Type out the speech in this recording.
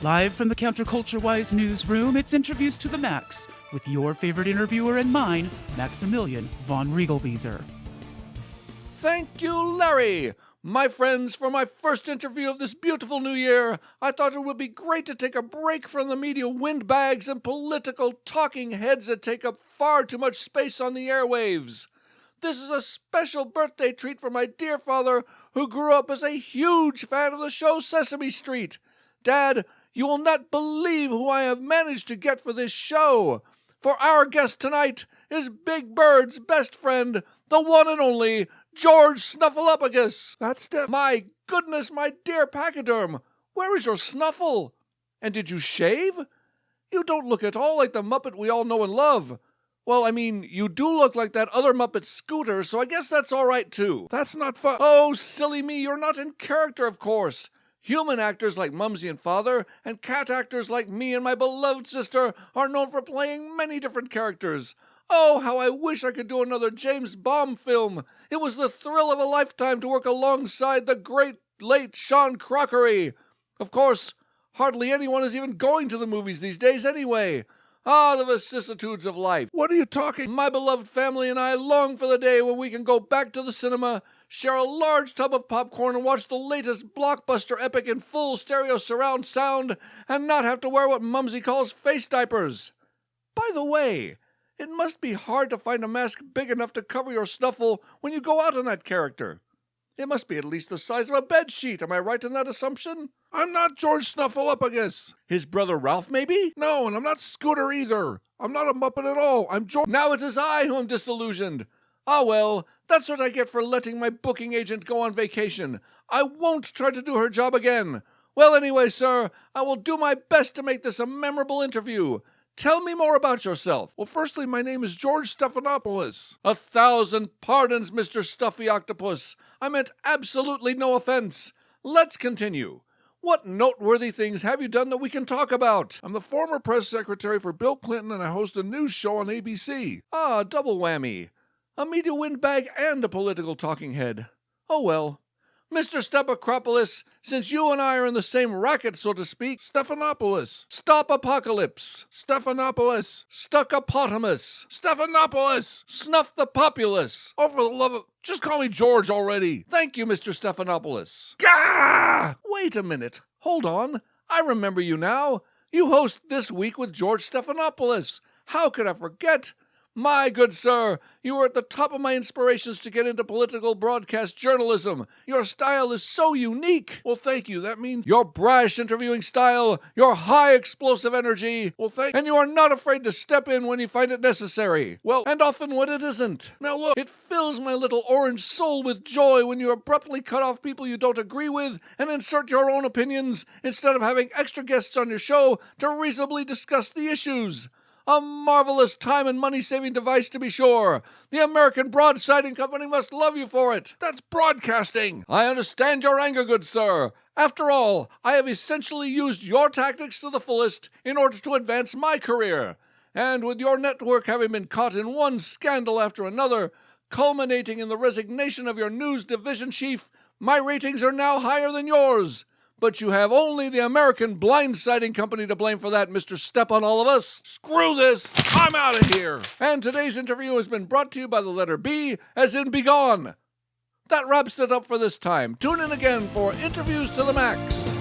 Live from the Counterculture-Wise newsroom, it's Interviews to the Max, with your favorite interviewer and mine, Maximilian von Riegelbieser. Thank you, Larry! My friends, for my first interview of this beautiful new year, I thought it would be great to take a break from the media windbags and political talking heads that take up far too much space on the airwaves. This is a special birthday treat for my dear father, who grew up as a huge fan of the show Sesame Street. Dad, you will not believe who I have managed to get for this show. For our guest tonight is Big Bird's best friend, the one and only George Stephanopoulos. That's Steph. My goodness, my dear pachyderm, where is your snuffle? And did you shave? You don't look at all like the Muppet we all know and love. Well, I mean, you do look like that other Muppet Scooter, so I guess that's all right too. That's not fun. Oh, silly me, you're not in character, of course. Human actors like Mumsy and Father, and cat actors like me and my beloved sister are known for playing many different characters. Oh, how I wish I could do another James Bond film. It was the thrill of a lifetime to work alongside the great late Sean Connery. Of course, hardly anyone is even going to the movies these days anyway. Ah, the vicissitudes of life. What are you talking? My beloved family and I long for the day when we can go back to the cinema, share a large tub of popcorn, and watch the latest blockbuster epic in full stereo surround sound, and not have to wear what Mumsy calls face diapers. By the way, it must be hard to find a mask big enough to cover your snuffle when you go out in that character. It must be at least the size of a bed sheet. Am I right in that assumption? I'm not George Stephanopoulos. His brother Ralph, maybe? No, and I'm not Scooter either. I'm not a Muppet at all. I'm George. Now it is I who am disillusioned. Ah well, that's what I get for letting my booking agent go on vacation. I won't try to do her job again. Well, anyway, sir, I will do my best to make this a memorable interview. Tell me more about yourself. Well, firstly, my name is George Stephanopoulos. 1,000 pardons, Mr. Stuffy Octopus. I meant absolutely no offense. Let's continue. What noteworthy things have you done that we can talk about? I'm the former press secretary for Bill Clinton, and I host a news show on ABC. Ah, double whammy. A media windbag and a political talking head. Oh well. Mr. Stephanopoulos, since you and I are in the same racket, so to speak. Stephanopoulos. Stop apocalypse. Stephanopoulos. Stuckopotamus. Stephanopoulos. Snuff the populace. Oh, for the love of... Just call me George already. Thank you, Mr. Stephanopoulos. Gah! Wait a minute. Hold on. I remember you now. You host This Week with George Stephanopoulos. How could I forget? My good sir, you are at the top of my inspirations to get into political broadcast journalism. Your style is so unique. Well, thank you. That means... Your brash interviewing style, your high explosive energy. Well, and you are not afraid to step in when you find it necessary. Well... And often when it isn't. Now look... It fills my little orange soul with joy when you abruptly cut off people you don't agree with and insert your own opinions instead of having extra guests on your show to reasonably discuss the issues. A marvelous time and money-saving device, to be sure. The American Broadsiding Company must love you for it. That's broadcasting. I understand your anger, good sir. After all, I have essentially used your tactics to the fullest in order to advance my career. And with your network having been caught in one scandal after another, culminating in the resignation of your news division chief, my ratings are now higher than yours. But you have only the American Blindsiding Company to blame for that, Mr. Step on all of us. Screw this. I'm out of here. And today's interview has been brought to you by the letter B, as in begone. That wraps it up for this time. Tune in again for Interviews to the Max.